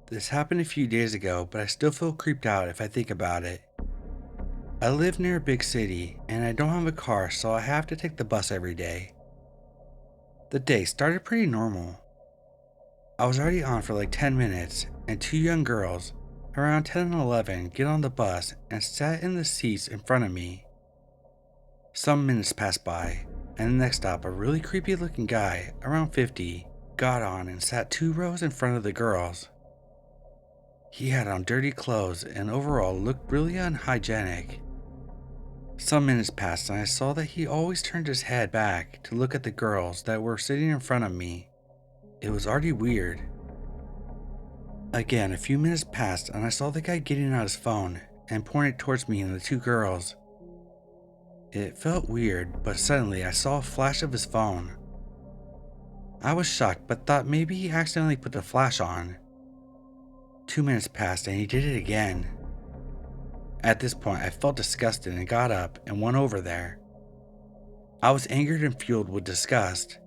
This happened a few days ago, but I still feel creeped out if I think about it. I live near a big city, and I don't have a car, so I have to take the bus every day. The day started pretty normal. I was already on for like 10 minutes, and two young girls, around 10 and 11, get on the bus and sat in the seats in front of me. Some minutes passed by, and the next stop, a really creepy looking guy, around 50, got on and sat 2 rows in front of the girls. He had on dirty clothes and overall looked really unhygienic. Some minutes passed and I saw that he always turned his head back to look at the girls that were sitting in front of me. It was already weird. Again, a few minutes passed and I saw the guy getting out his phone and pointed towards me and the two girls. It felt weird, but suddenly I saw a flash of his phone. I was shocked but thought maybe he accidentally put the flash on. 2 minutes passed and he did it again. At this point, I felt disgusted and got up and went over there. I was angered and fueled with disgust.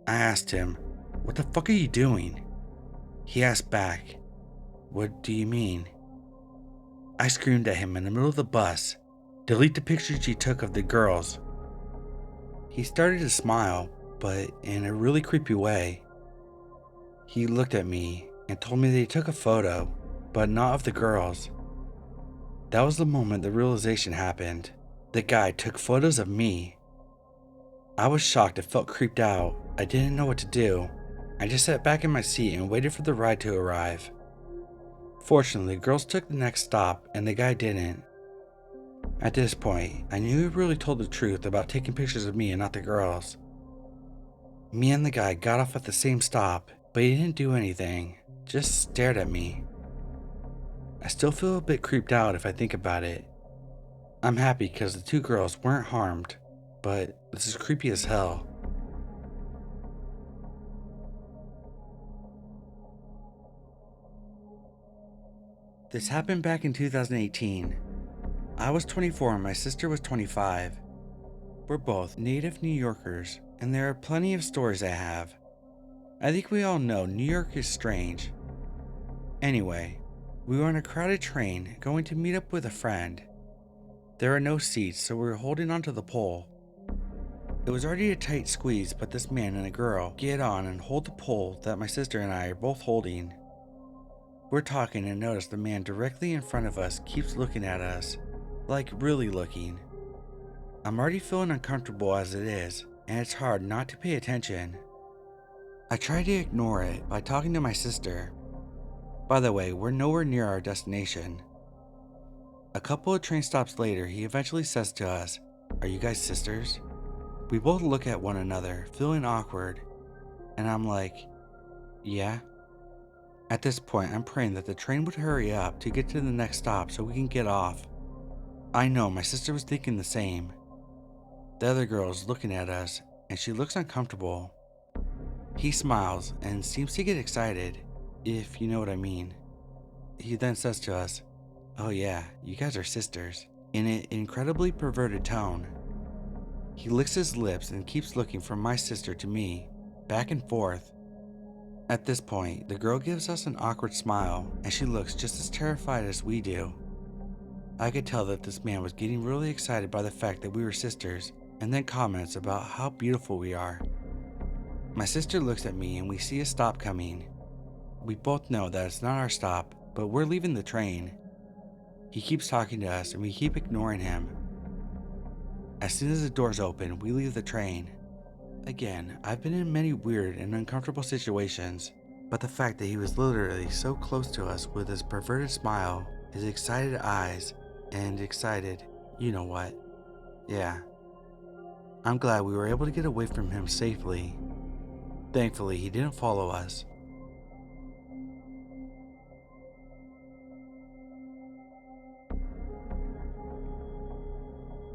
I asked him, "What the fuck are you doing?" He asked back, "What do you mean?" I screamed at him in the middle of the bus, "Delete the pictures you took of the girls." He started to smile, but in a really creepy way. He looked at me and told me that he took a photo, but not of the girls. That was the moment the realization happened. The guy took photos of me. I was shocked and felt creeped out. I didn't know what to do. I just sat back in my seat and waited for the ride to arrive. Fortunately, the girls took the next stop and the guy didn't. At this point, I knew he really told the truth about taking pictures of me and not the girls. Me and the guy got off at the same stop, but he didn't do anything, just stared at me. I still feel a bit creeped out if I think about it. I'm happy because the two girls weren't harmed, but this is creepy as hell. This happened back in 2018. I was 24 and my sister was 25. We're both native New Yorkers, and there are plenty of stories I have. I think we all know New York is strange. Anyway, we were on a crowded train going to meet up with a friend. There are no seats, so we were holding onto the pole. It was already a tight squeeze, but this man and a girl get on and hold the pole that my sister and I are both holding. We're talking and notice the man directly in front of us keeps looking at us, like really looking. I'm already feeling uncomfortable as it is, and it's hard not to pay attention. I try to ignore it by talking to my sister. By the way, we're nowhere near our destination. A couple of train stops later, he eventually says to us, "Are you guys sisters?" We both look at one another, feeling awkward, and I'm like, "Yeah." At this point, I'm praying that the train would hurry up to get to the next stop so we can get off. I know my sister was thinking the same. The other girl is looking at us, and she looks uncomfortable. He smiles and seems to get excited, if you know what I mean. He then says to us, "Oh yeah, you guys are sisters," in an incredibly perverted tone. He licks his lips and keeps looking from my sister to me, back and forth. At this point, the girl gives us an awkward smile, and she looks just as terrified as we do. I could tell that this man was getting really excited by the fact that we were sisters, and then comments about how beautiful we are. My sister looks at me and we see a stop coming. We both know that it's not our stop, but we're leaving the train. He keeps talking to us and we keep ignoring him. As soon as the doors open, we leave the train. Again, I've been in many weird and uncomfortable situations, but the fact that he was literally so close to us with his perverted smile, his excited eyes, and excited, you know what. Yeah. I'm glad we were able to get away from him safely. Thankfully, he didn't follow us.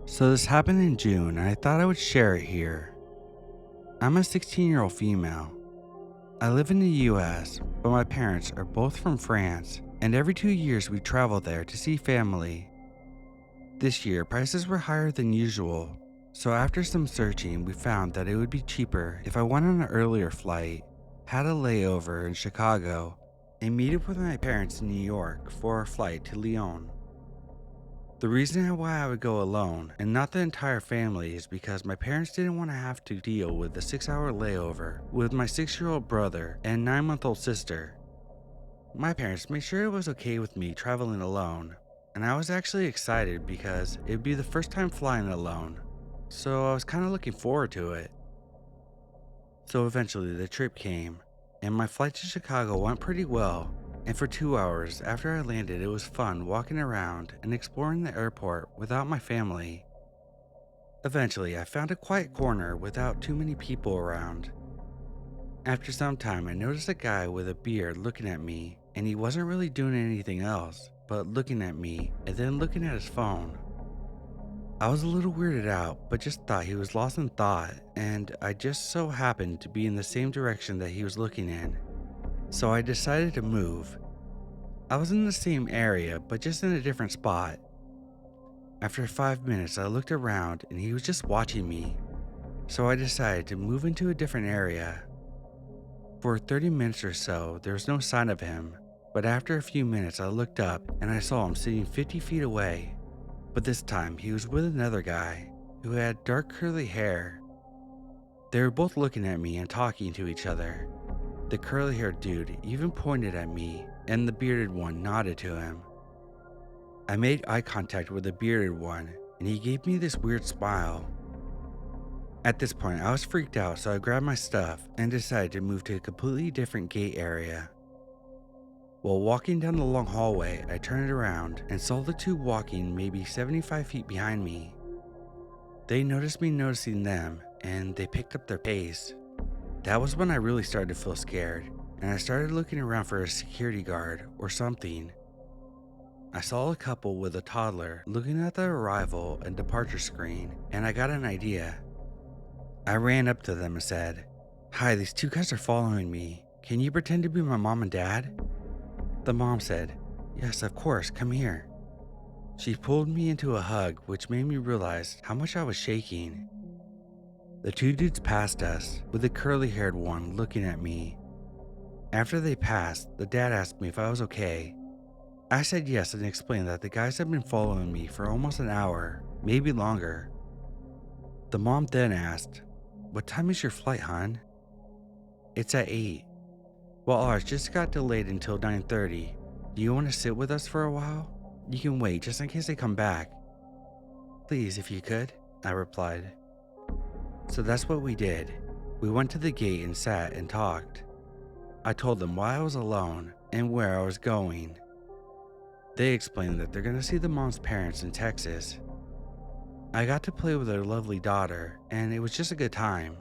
So this happened in June and I thought I would share it here. I'm a 16-year-old female. I live in the US, but my parents are both from France, and every 2 years we travel there to see family. This year, prices were higher than usual, so after some searching, we found that it would be cheaper if I went on an earlier flight, had a layover in Chicago, and meet up with my parents in New York for our flight to Lyon. The reason why I would go alone and not the entire family is because my parents didn't want to have to deal with the 6-hour layover with my 6-year-old brother and 9-month-old sister. My parents made sure it was okay with me traveling alone, and I was actually excited because it'd be the first time flying alone, so I was kind of looking forward to it. So eventually the trip came, and my flight to Chicago went pretty well, and for 2 hours after I landed it was fun walking around and exploring the airport without my family. Eventually I found a quiet corner without too many people around. After some time I noticed a guy with a beard looking at me, and he wasn't really doing anything else but looking at me and then looking at his phone. I was a little weirded out, but just thought he was lost in thought, and I just so happened to be in the same direction that he was looking in. So I decided to move. I was in the same area, but just in a different spot. After 5 minutes, I looked around and he was just watching me. So I decided to move into a different area. For 30 minutes or so, there was no sign of him, but after a few minutes, I looked up and I saw him sitting 50 feet away. But this time, he was with another guy who had dark curly hair. They were both looking at me and talking to each other. The curly-haired dude even pointed at me, and the bearded one nodded to him. I made eye contact with the bearded one, and he gave me this weird smile. At this point, I was freaked out, so I grabbed my stuff and decided to move to a completely different gate area. While walking down the long hallway, I turned around and saw the two walking maybe 75 feet behind me. They noticed me noticing them, and they picked up their pace. That was when I really started to feel scared, and I started looking around for a security guard or something. I saw a couple with a toddler looking at the arrival and departure screen, and I got an idea. I ran up to them and said, "Hi, these two guys are following me. Can you pretend to be my mom and dad?" The mom said, "Yes, of course, come here." She pulled me into a hug, which made me realize how much I was shaking. The two dudes passed us, with the curly-haired one looking at me. After they passed, the dad asked me if I was okay. I said yes and explained that the guys had been following me for almost an hour, maybe longer. The mom then asked, "What time is your flight, hon?" "It's at 8. Well, ours just got delayed until 9:30. Do you want to sit with us for a while? You can wait just in case they come back." "Please, if you could," I replied. So that's what we did. We went to the gate and sat and talked. I told them why I was alone and where I was going. They explained that they're going to see the mom's parents in Texas. I got to play with their lovely daughter, and it was just a good time.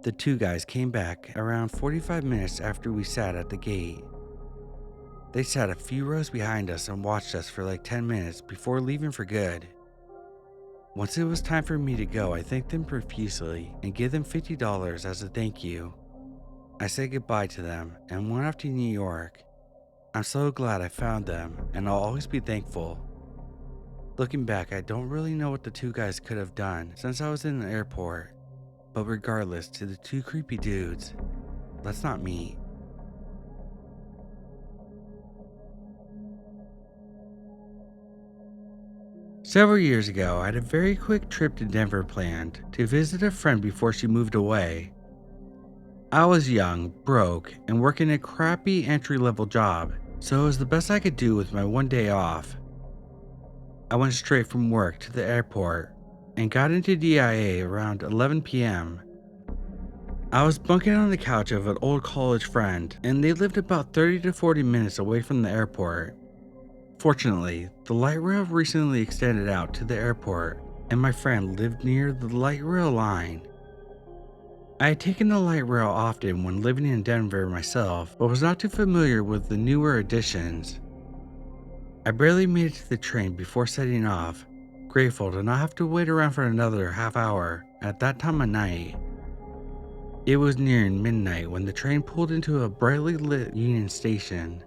The two guys came back around 45 minutes after we sat at the gate. They sat a few rows behind us and watched us for like 10 minutes before leaving for good. Once it was time for me to go, I thanked them profusely and gave them $50 as a thank you. I said goodbye to them and went off to New York. I'm so glad I found them, and I'll always be thankful. Looking back, I don't really know what the two guys could have done since I was in the airport, but regardless, to the two creepy dudes, let's not meet. Several years ago, I had a very quick trip to Denver planned to visit a friend before she moved away. I was young, broke, and working a crappy entry-level job, so it was the best I could do with my one day off. I went straight from work to the airport and got into DIA around 11 p.m. I was bunking on the couch of an old college friend, and they lived about 30 to 40 minutes away from the airport. Fortunately, the light rail recently extended out to the airport, and my friend lived near the light rail line. I had taken the light rail often when living in Denver myself, but was not too familiar with the newer additions. I barely made it to the train before setting off, grateful to not have to wait around for another half hour at that time of night. It was nearing midnight when the train pulled into a brightly lit Union Station.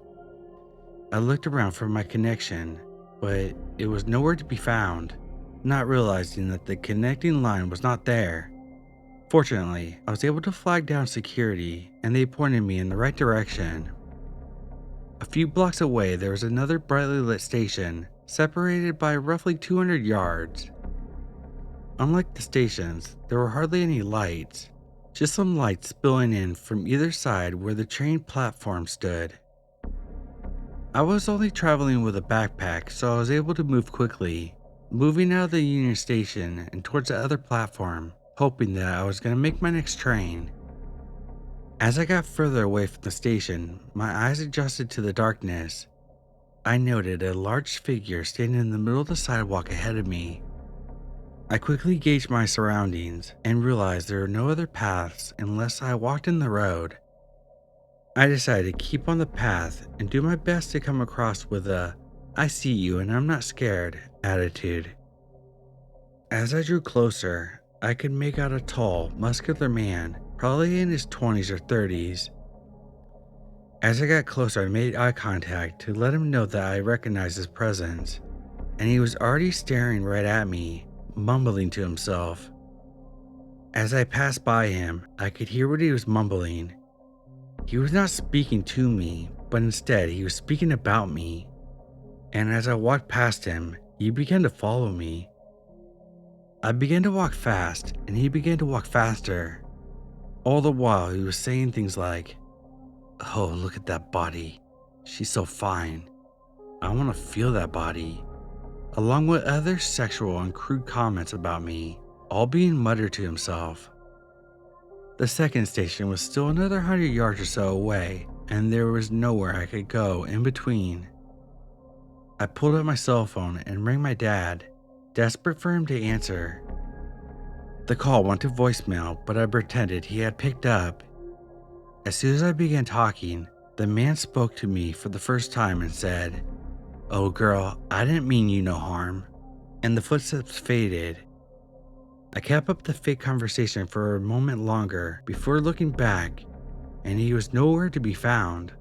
I looked around for my connection, but it was nowhere to be found, not realizing that the connecting line was not there. Fortunately, I was able to flag down security, and they pointed me in the right direction. A few blocks away, there was another brightly lit station, separated by roughly 200 yards. Unlike the stations, there were hardly any lights, just some lights spilling in from either side where the train platform stood. I was only traveling with a backpack, so I was able to move quickly, moving out of the Union Station and towards the other platform, hoping that I was going to make my next train. As I got further away from the station, my eyes adjusted to the darkness. I noted a large figure standing in the middle of the sidewalk ahead of me. I quickly gauged my surroundings and realized there were no other paths unless I walked in the road. I decided to keep on the path and do my best to come across with a "I see you and I'm not scared" attitude. As I drew closer, I could make out a tall, muscular man, probably in his 20s or 30s. As I got closer, I made eye contact to let him know that I recognized his presence, and he was already staring right at me, mumbling to himself. As I passed by him, I could hear what he was mumbling. He was not speaking to me, but instead he was speaking about me. And as I walked past him, he began to follow me. I began to walk fast, and he began to walk faster. All the while, he was saying things like, "Oh, look at that body. She's so fine. I want to feel that body," along with other sexual and crude comments about me, all being muttered to himself. The second station was still another 100 yards or so away, and there was nowhere I could go in between. I pulled out my cell phone and rang my dad, desperate for him to answer. The call went to voicemail, but I pretended he had picked up. As soon as I began talking, the man spoke to me for the first time and said, "Oh girl, I didn't mean you no harm," and the footsteps faded. I kept up the fake conversation for a moment longer before looking back, and he was nowhere to be found.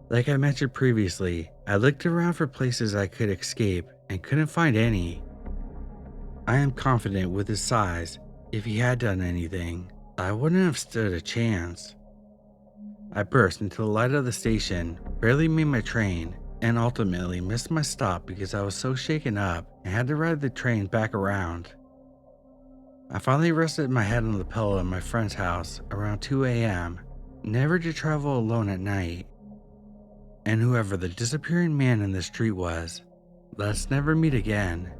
Like I mentioned previously, I looked around for places I could escape and couldn't find any. I am confident with his size, if he had done anything, I wouldn't have stood a chance. I burst into the light of the station, barely made my train, and ultimately missed my stop because I was so shaken up and had to ride the train back around. I finally rested my head on the pillow in my friend's house around 2 a.m., never to travel alone at night. And whoever the disappearing man in the street was, let's never meet again.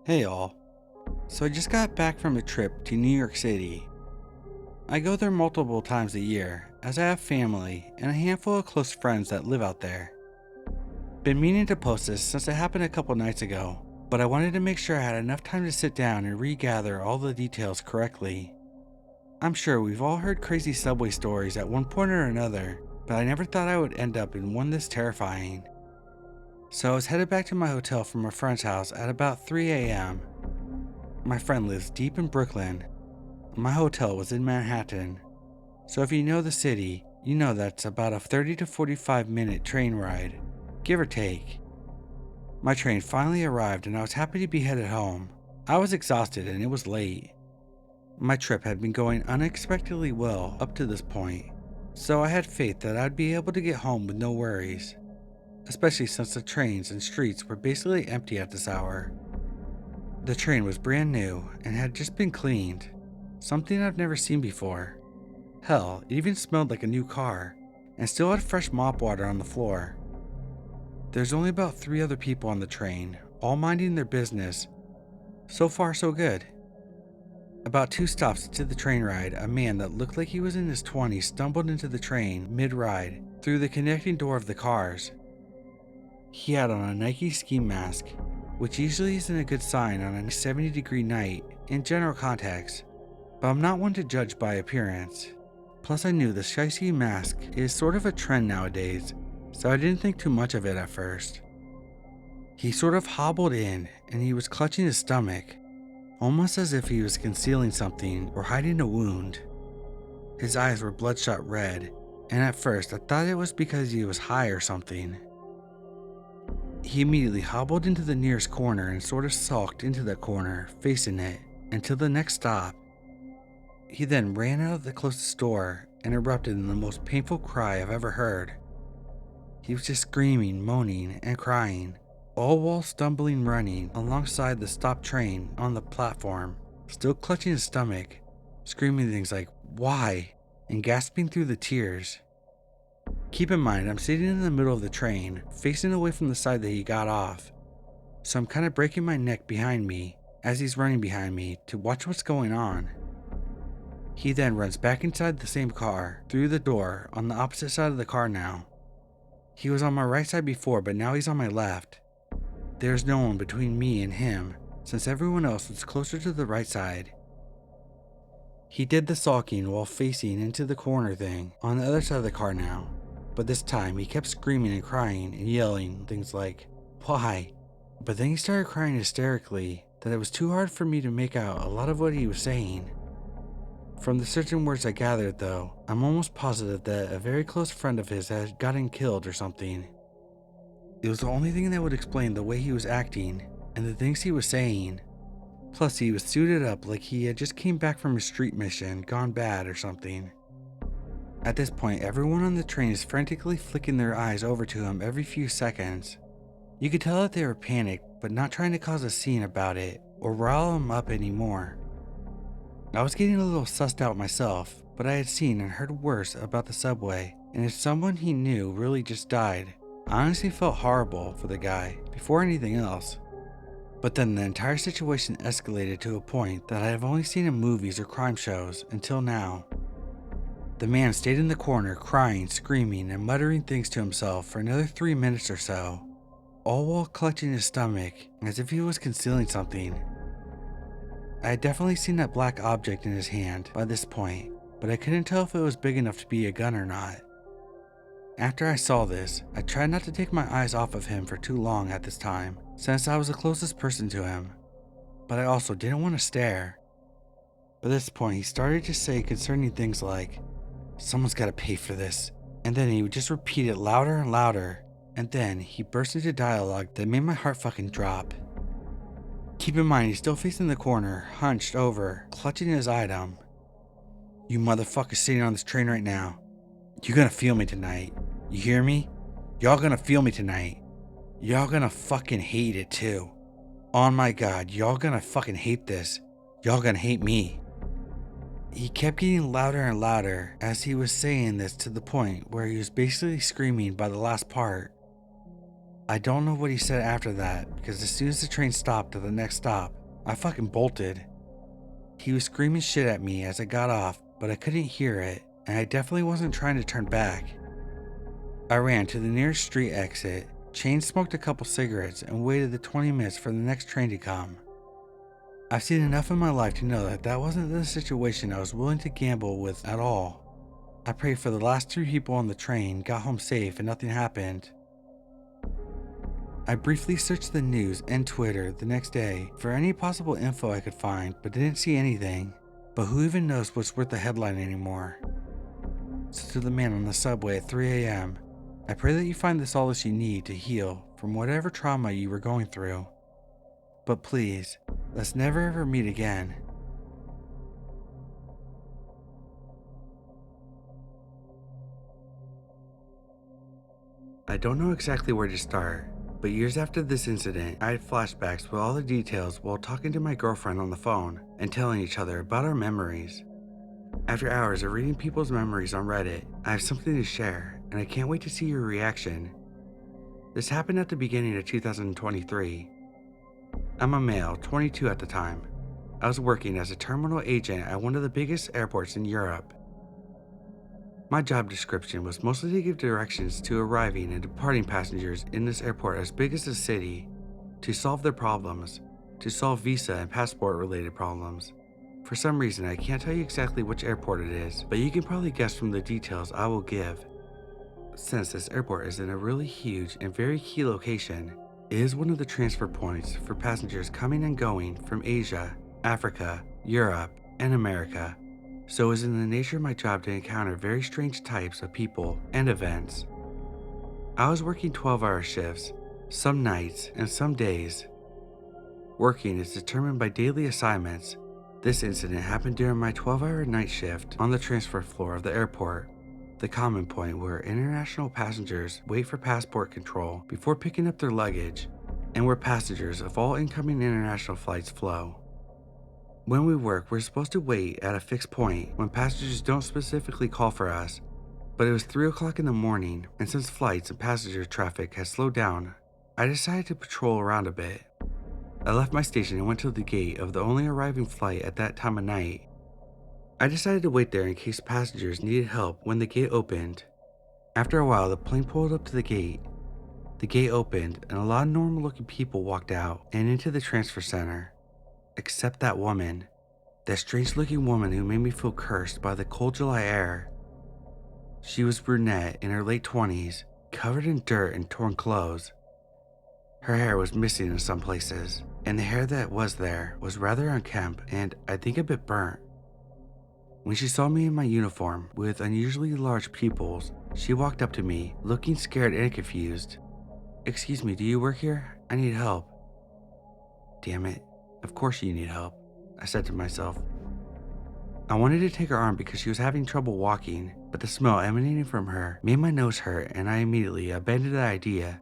Hey all. So I just got back from a trip to New York City. I go there multiple times a year as I have family and a handful of close friends that live out there. Been meaning to post this since it happened a couple nights ago, but I wanted to make sure I had enough time to sit down and regather all the details correctly. I'm sure we've all heard crazy subway stories at one point or another, but I never thought I would end up in one this terrifying. So I was headed back to my hotel from a friend's house at about 3 a.m. My friend lives deep in Brooklyn. My hotel was in Manhattan. So if you know the city, you know that's about a 30 to 45 minute train ride, give or take. My train finally arrived and I was happy to be headed home. I was exhausted and it was late. My trip had been going unexpectedly well up to this point, so I had faith that I'd be able to get home with no worries, especially since the trains and streets were basically empty at this hour. The train was brand new and had just been cleaned, something I've never seen before. Hell, it even smelled like a new car, and still had fresh mop water on the floor. There's only about 3 other people on the train, all minding their business. So far, so good. About 2 stops into the train ride, a man that looked like he was in his 20s stumbled into the train mid-ride through the connecting door of the cars. He had on a Nike ski mask, which usually isn't a good sign on a 70-degree night in general context, but I'm not one to judge by appearance. Plus I knew the ski mask is sort of a trend nowadays, so I didn't think too much of it at first. He sort of hobbled in and he was clutching his stomach, almost as if he was concealing something or hiding a wound. His eyes were bloodshot red, and at first I thought it was because he was high or something. He immediately hobbled into the nearest corner and sort of sulked into that corner, facing it, until the next stop, He then ran out of the closest door and erupted in the most painful cry I've ever heard. He was just screaming, moaning, and crying, all while stumbling running alongside the stopped train on the platform, still clutching his stomach, screaming things like, "Why?" and gasping through the tears. Keep in mind, I'm sitting in the middle of the train, facing away from the side that he got off, so I'm kind of breaking my neck behind me as he's running behind me to watch what's going on. He then runs back inside the same car, through the door, on the opposite side of the car now. He was on my right side before, but now he's on my left. There's no one between me and him, since everyone else was closer to the right side. He did the sulking while facing into the corner thing on the other side of the car now, but this time he kept screaming and crying and yelling things like, "Why?" But then he started crying hysterically that it was too hard for me to make out a lot of what he was saying. From the certain words I gathered though, I'm almost positive that a very close friend of his had gotten killed or something. It was the only thing that would explain the way he was acting and the things he was saying. Plus he was suited up like he had just came back from a street mission gone bad or something. At this point, everyone on the train is frantically flicking their eyes over to him every few seconds. You could tell that they were panicked, but not trying to cause a scene about it or rile him up anymore. I was getting a little sussed out myself, but I had seen and heard worse about the subway, and if someone he knew really just died, I honestly felt horrible for the guy before anything else. But then the entire situation escalated to a point that I have only seen in movies or crime shows until now. The man stayed in the corner crying, screaming, and muttering things to himself for another 3 minutes or so, all while clutching his stomach as if he was concealing something. I had definitely seen that black object in his hand by this point, but I couldn't tell if it was big enough to be a gun or not. After I saw this, I tried not to take my eyes off of him for too long at this time, since I was the closest person to him, but I also didn't want to stare. By this point, he started to say concerning things like, "Someone's gotta pay for this," and then he would just repeat it louder and louder, and then he burst into dialogue that made my heart fucking drop. Keep in mind, he's still facing the corner, hunched over, clutching his item. "You motherfuckers sitting on this train right now, you're gonna feel me tonight. You hear me? Y'all gonna feel me tonight. Y'all gonna fucking hate it too. Oh my god, y'all gonna fucking hate this. Y'all gonna hate me." He kept getting louder and louder as he was saying this to the point where he was basically screaming by the last part. I don't know what he said after that, because as soon as the train stopped at the next stop, I fucking bolted. He was screaming shit at me as I got off, but I couldn't hear it, and I definitely wasn't trying to turn back. I ran to the nearest street exit, chain smoked a couple cigarettes, and waited the 20 minutes for the next train to come. I've seen enough in my life to know that that wasn't the situation I was willing to gamble with at all. I prayed for the last 3 people on the train got home safe and nothing happened. I briefly searched the news and Twitter the next day for any possible info I could find, but didn't see anything. But who even knows what's worth the headline anymore? So to the man on the subway at 3 a.m., I pray that you find the solace you need to heal from whatever trauma you were going through. But please, let's never ever meet again. I don't know exactly where to start, but years after this incident, I had flashbacks with all the details while talking to my girlfriend on the phone and telling each other about our memories. After hours of reading people's memories on Reddit, I have something to share, and I can't wait to see your reaction. This happened at the beginning of 2023. I'm a male, 22 at the time. I was working as a terminal agent at one of the biggest airports in Europe. My job description was mostly to give directions to arriving and departing passengers in this airport as big as the city, to solve their problems, to solve visa and passport related problems. For some reason, I can't tell you exactly which airport it is, but you can probably guess from the details I will give. Since this airport is in a really huge and very key location, it is one of the transfer points for passengers coming and going from Asia, Africa, Europe, and America. So it was in the nature of my job to encounter very strange types of people and events. I was working 12-hour shifts, some nights and some days. Working is determined by daily assignments, This incident happened during my 12-hour night shift on the transfer floor of the airport, the common point where international passengers wait for passport control before picking up their luggage, and where passengers of all incoming international flights flow. When we work, we're supposed to wait at a fixed point when passengers don't specifically call for us, but it was 3 o'clock in the morning, and since flights and passenger traffic had slowed down, I decided to patrol around a bit. I left my station and went to the gate of the only arriving flight at that time of night. I decided to wait there in case passengers needed help when the gate opened. After a while, the plane pulled up to the gate. The gate opened and a lot of normal looking people walked out and into the transfer center. Except that woman. That strange looking woman who made me feel cursed by the cold July air. She was brunette in her late 20s, covered in dirt and torn clothes. Her hair was missing in some places, and the hair that was there was rather unkempt and I think a bit burnt. When she saw me in my uniform with unusually large pupils, she walked up to me, looking scared and confused. "Excuse me, do you work here? I need help." "Damn it, of course you need help," I said to myself. I wanted to take her arm because she was having trouble walking, but the smell emanating from her made my nose hurt and I immediately abandoned the idea.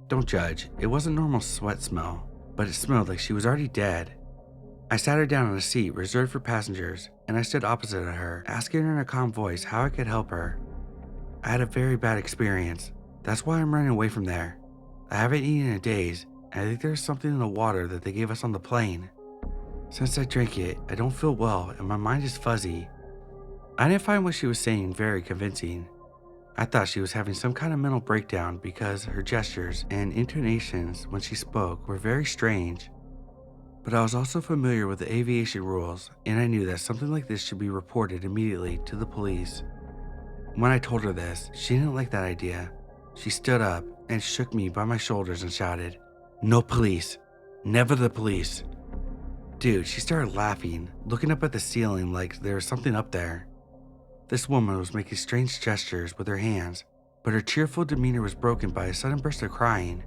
Don't judge, it wasn't normal sweat smell, but it smelled like she was already dead. I sat her down on a seat reserved for passengers, and I stood opposite of her, asking her in a calm voice how I could help her. I had a very bad experience. That's why I'm running away from there. I haven't eaten in days, and I think there's something in the water that they gave us on the plane. Since I drank it, I don't feel well and my mind is fuzzy. I didn't find what she was saying very convincing. I thought she was having some kind of mental breakdown because her gestures and intonations when she spoke were very strange. But I was also familiar with the aviation rules, and I knew that something like this should be reported immediately to the police. When I told her this, she didn't like that idea. She stood up and shook me by my shoulders and shouted, "No police, never the police." Dude, she started laughing, looking up at the ceiling like there was something up there. This woman was making strange gestures with her hands, but her cheerful demeanor was broken by a sudden burst of crying.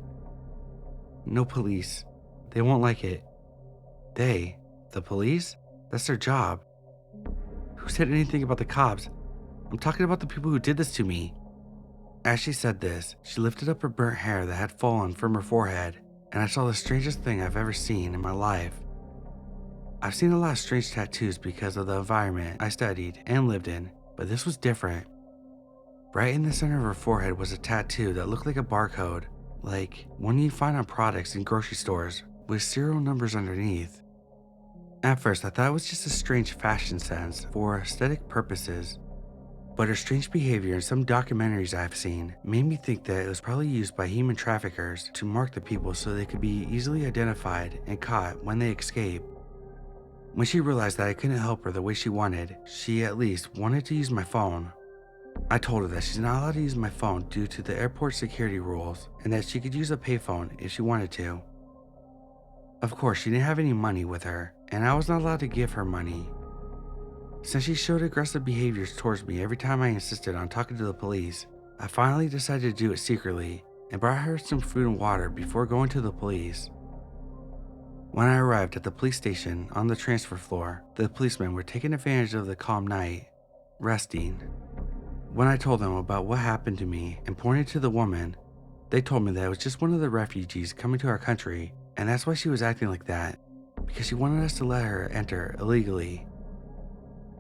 "No police. They won't like it." "They? The police? That's their job." "Who said anything about the cops? I'm talking about the people who did this to me." As she said this, she lifted up her burnt hair that had fallen from her forehead, and I saw the strangest thing I've ever seen in my life. I've seen a lot of strange tattoos because of the environment I studied and lived in, but this was different. Right in the center of her forehead was a tattoo that looked like a barcode, like one you find on products in grocery stores, with serial numbers underneath. At first, I thought it was just a strange fashion sense for aesthetic purposes, but her strange behavior in some documentaries I've seen made me think that it was probably used by human traffickers to mark the people so they could be easily identified and caught when they escape. When she realized that I couldn't help her the way she wanted, she at least wanted to use my phone. I told her that she's not allowed to use my phone due to the airport security rules and that she could use a payphone if she wanted to. Of course, she didn't have any money with her, and I was not allowed to give her money. Since she showed aggressive behaviors towards me every time I insisted on talking to the police, I finally decided to do it secretly and brought her some food and water before going to the police. When I arrived at the police station on the transfer floor, the policemen were taking advantage of the calm night, resting. When I told them about what happened to me and pointed to the woman, they told me that it was just one of the refugees coming to our country, and that's why she was acting like that, because she wanted us to let her enter illegally.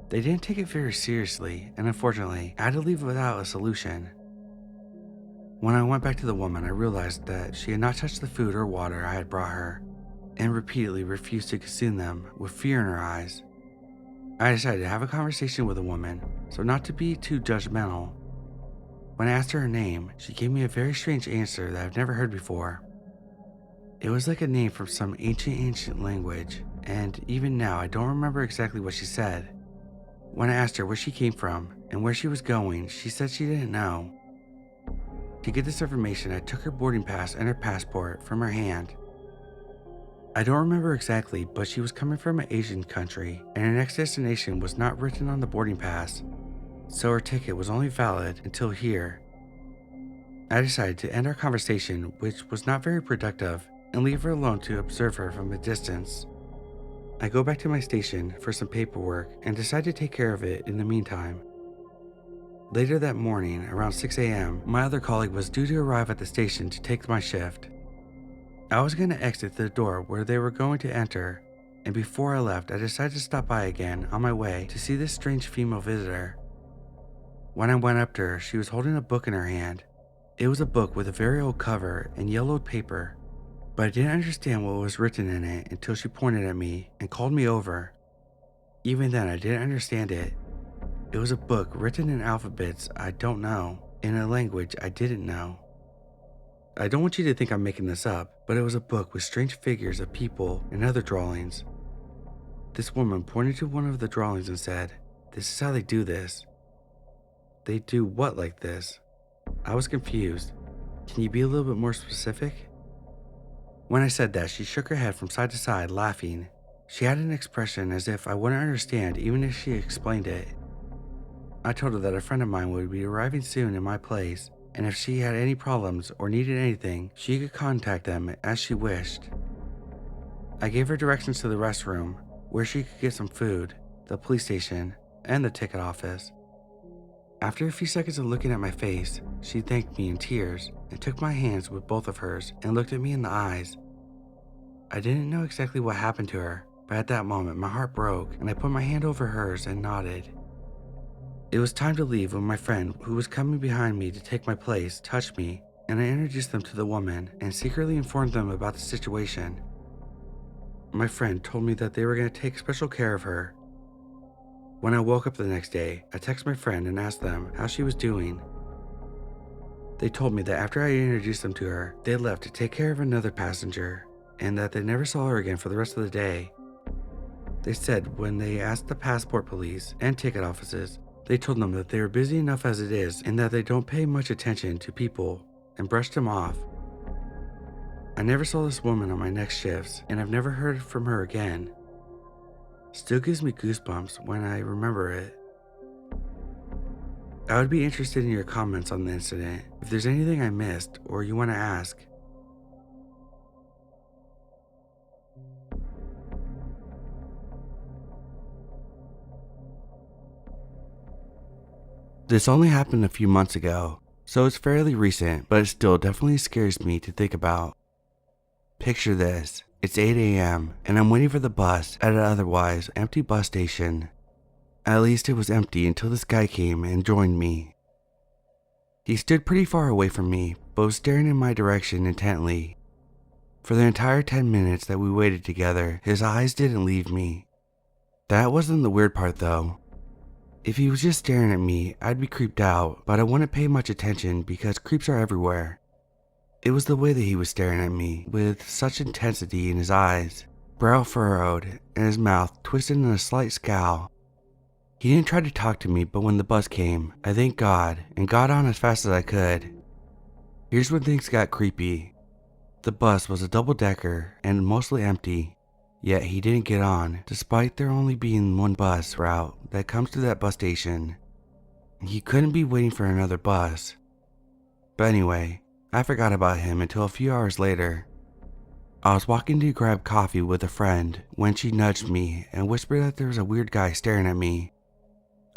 They didn't take it very seriously, and unfortunately, I had to leave without a solution. When I went back to the woman, I realized that she had not touched the food or water I had brought her, and repeatedly refused to consume them with fear in her eyes. I decided to have a conversation with the woman, so not to be too judgmental. When I asked her name, she gave me a very strange answer that I've never heard before. It was like a name from some ancient language, and even now I don't remember exactly what she said. When I asked her where she came from and where she was going, she said she didn't know. To get this information, I took her boarding pass and her passport from her hand. I don't remember exactly, but she was coming from an Asian country, and her next destination was not written on the boarding pass, so her ticket was only valid until here. I decided to end our conversation, which was not very productive, and leave her alone to observe her from a distance. I go back to my station for some paperwork and decide to take care of it in the meantime. Later that morning, around 6 a.m., my other colleague was due to arrive at the station to take my shift. I was going to exit the door where they were going to enter, and before I left, I decided to stop by again on my way to see this strange female visitor. When I went up to her, she was holding a book in her hand. It was a book with a very old cover and yellowed paper, but I didn't understand what was written in it until she pointed at me and called me over. Even then, I didn't understand it. It was a book written in alphabets I don't know, in a language I didn't know. I don't want you to think I'm making this up, but it was a book with strange figures of people and other drawings. This woman pointed to one of the drawings and said, "This is how they do this." They do what like this? I was confused. Can you be a little bit more specific? When I said that, she shook her head from side to side, laughing. She had an expression as if I wouldn't understand even if she explained it. I told her that a friend of mine would be arriving soon in my place, and if she had any problems or needed anything, she could contact them as she wished. I gave her directions to the restroom, where she could get some food, the police station, and the ticket office. After a few seconds of looking at my face, she thanked me in tears and took my hands with both of hers and looked at me in the eyes. I didn't know exactly what happened to her, but at that moment my heart broke and I put my hand over hers and nodded. It was time to leave when my friend, who was coming behind me to take my place, touched me, and I introduced them to the woman and secretly informed them about the situation. My friend told me that they were going to take special care of her. When I woke up the next day, I texted my friend and asked them how she was doing. They told me that after I introduced them to her, they left to take care of another passenger, and that they never saw her again for the rest of the day. They said when they asked the passport police and ticket offices, they told them that they were busy enough as it is and that they don't pay much attention to people and brushed them off. I never saw this woman on my next shifts, and I've never heard from her again. Still gives me goosebumps when I remember it. I would be interested in your comments on the incident if there's anything I missed or you want to ask. This only happened a few months ago, so it's fairly recent, but it still definitely scares me to think about. Picture this, it's 8 a.m. and I'm waiting for the bus at an otherwise empty bus station. At least it was empty until this guy came and joined me. He stood pretty far away from me, but was staring in my direction intently. For the entire 10 minutes that we waited together, his eyes didn't leave me. That wasn't the weird part though. If he was just staring at me, I'd be creeped out, but I wouldn't pay much attention because creeps are everywhere. It was the way that he was staring at me, with such intensity in his eyes, brow furrowed, and his mouth twisted in a slight scowl. He didn't try to talk to me, but when the bus came, I thanked God and got on as fast as I could. Here's when things got creepy. The bus was a double-decker and mostly empty. Yet he didn't get on, despite there only being one bus route that comes to that bus station. He couldn't be waiting for another bus. But anyway, I forgot about him until a few hours later. I was walking to grab coffee with a friend when she nudged me and whispered that there was a weird guy staring at me.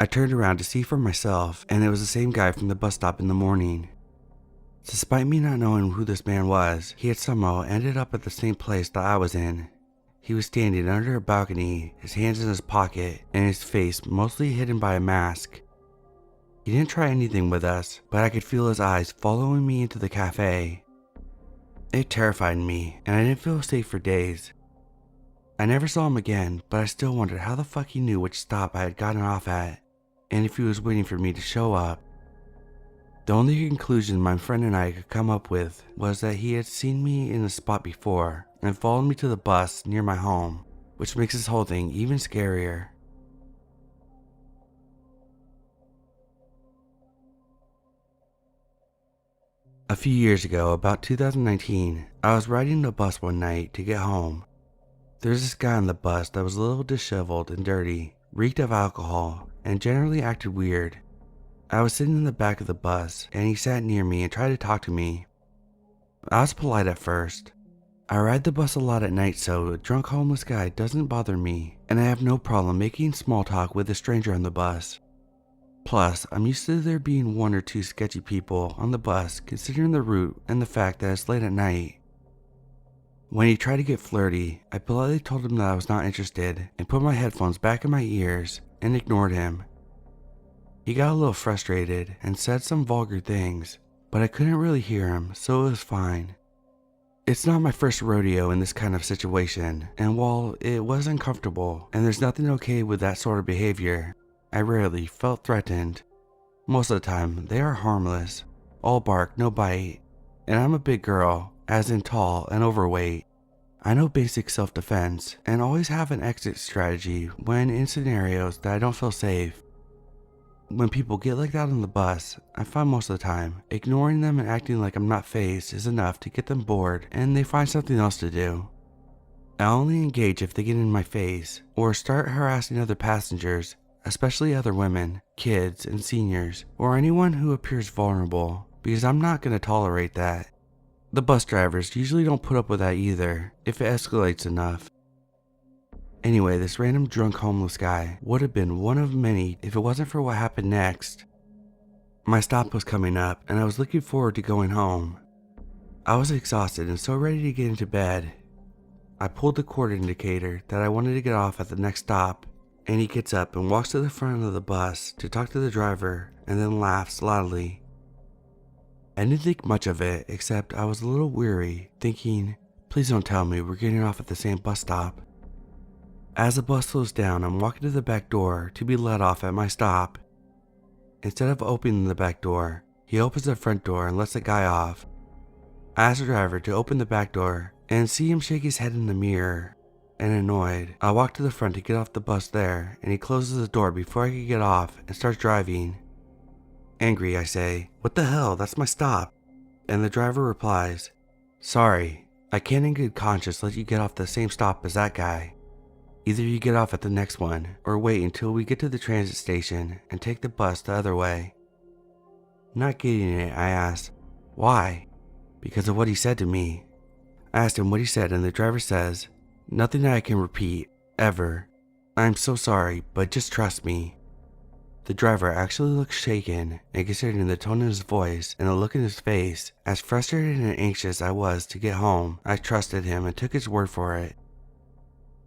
I turned around to see for myself, and it was the same guy from the bus stop in the morning. Despite me not knowing who this man was, he had somehow ended up at the same place that I was in. He was standing under a balcony, his hands in his pocket, and his face mostly hidden by a mask. He didn't try anything with us, but I could feel his eyes following me into the cafe. It terrified me, and I didn't feel safe for days. I never saw him again, but I still wondered how the fuck he knew which stop I had gotten off at, and if he was waiting for me to show up. The only conclusion my friend and I could come up with was that he had seen me in the spot before and followed me to the bus near my home, which makes this whole thing even scarier. A few years ago, about 2019, I was riding the bus one night to get home. There was this guy on the bus that was a little disheveled and dirty, reeked of alcohol, and generally acted weird. I was sitting in the back of the bus, and he sat near me and tried to talk to me. I was polite at first. I ride the bus a lot at night, so a drunk homeless guy doesn't bother me, and I have no problem making small talk with a stranger on the bus. Plus, I'm used to there being one or two sketchy people on the bus considering the route and the fact that it's late at night. When he tried to get flirty, I politely told him that I was not interested and put my headphones back in my ears and ignored him. He got a little frustrated and said some vulgar things, but I couldn't really hear him, so it was fine. It's not my first rodeo in this kind of situation, and while it was uncomfortable and there's nothing okay with that sort of behavior, I rarely felt threatened. Most of the time, they are harmless, all bark, no bite, and I'm a big girl, as in tall and overweight. I know basic self-defense and always have an exit strategy when in scenarios that I don't feel safe. When people get like that on the bus, I find most of the time, ignoring them and acting like I'm not fazed is enough to get them bored and they find something else to do. I only engage if they get in my face or start harassing other passengers, especially other women, kids, and seniors, or anyone who appears vulnerable, because I'm not going to tolerate that. The bus drivers usually don't put up with that either, if it escalates enough. Anyway, this random drunk homeless guy would have been one of many if it wasn't for what happened next. My stop was coming up and I was looking forward to going home. I was exhausted and so ready to get into bed. I pulled the cord indicator that I wanted to get off at the next stop, and he gets up and walks to the front of the bus to talk to the driver and then laughs loudly. I didn't think much of it, except I was a little weary, thinking, please don't tell me we're getting off at the same bus stop. As the bus slows down, I'm walking to the back door to be let off at my stop. Instead of opening the back door, he opens the front door and lets the guy off. I ask the driver to open the back door and see him shake his head in the mirror, and annoyed, I walk to the front to get off the bus there, and he closes the door before I can get off and starts driving. Angry, I say, "What the hell, that's my stop." And the driver replies, "Sorry, I can't in good conscience let you get off the same stop as that guy. Either you get off at the next one, or wait until we get to the transit station and take the bus the other way." Not getting it, I asked, "Why?" "Because of what he said to me." I asked him what he said, and the driver says, "Nothing that I can repeat, ever. I'm so sorry, but just trust me." The driver actually looked shaken, and considering the tone in his voice and the look in his face, as frustrated and anxious I was to get home, I trusted him and took his word for it.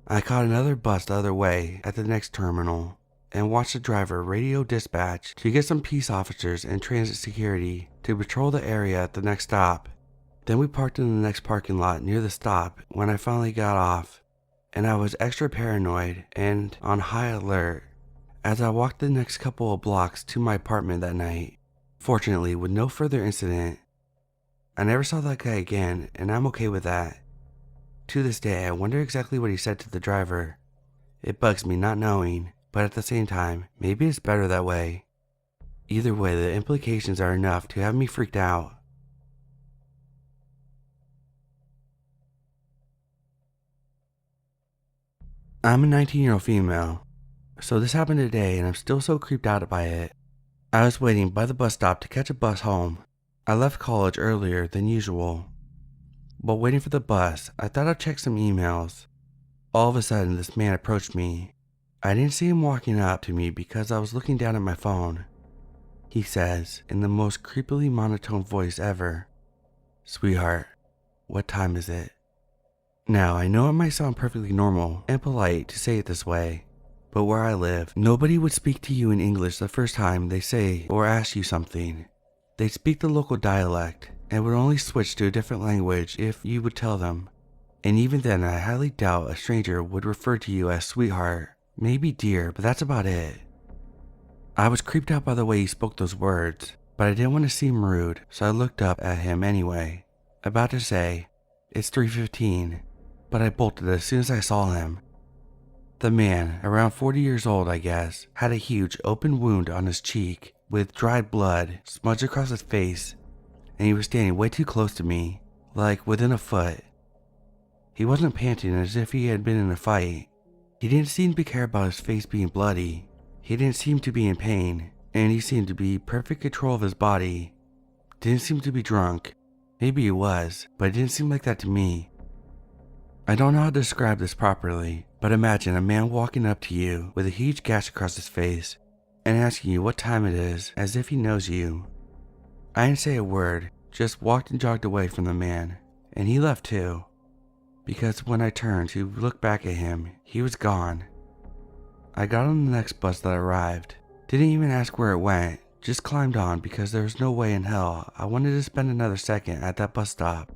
I caught another bus the other way at the next terminal, and watched the driver radio dispatch to get some peace officers and transit security to patrol the area at the next stop. Then we parked in the next parking lot near the stop when I finally got off, and I was extra paranoid and on high alert as I walked the next couple of blocks to my apartment that night, fortunately with no further incident. I never saw that guy again, and I'm okay with that. To this day, I wonder exactly what he said to the driver. It bugs me not knowing, but at the same time, maybe it's better that way. Either way, the implications are enough to have me freaked out. I'm a 19-year-old female, so this happened today and I'm still so creeped out by it. I was waiting by the bus stop to catch a bus home. I left college earlier than usual. While waiting for the bus, I thought I'd check some emails. All of a sudden, this man approached me. I didn't see him walking up to me because I was looking down at my phone. He says, in the most creepily monotone voice ever, "Sweetheart, what time is it?" Now, I know it might sound perfectly normal and polite to say it this way, but where I live, nobody would speak to you in English the first time they say or ask you something. They'd speak the local dialect and would only switch to a different language if you would tell them. And even then, I highly doubt a stranger would refer to you as sweetheart, maybe dear, but that's about it. I was creeped out by the way he spoke those words, but I didn't want to seem rude, so I looked up at him anyway, about to say, "It's 3:15, but I bolted as soon as I saw him. The man, around 40 years old I guess, had a huge open wound on his cheek with dried blood smudged across his face, and he was standing way too close to me, like within a foot. He wasn't panting as if he had been in a fight. He didn't seem to care about his face being bloody. He didn't seem to be in pain, and he seemed to be in perfect control of his body. Didn't seem to be drunk. Maybe he was, but it didn't seem like that to me. I don't know how to describe this properly, but imagine a man walking up to you with a huge gash across his face and asking you what time it is as if he knows you. I didn't say a word, just walked and jogged away from the man, and he left too, because when I turned to look back at him, he was gone. I got on the next bus that arrived, didn't even ask where it went, just climbed on because there was no way in hell I wanted to spend another second at that bus stop.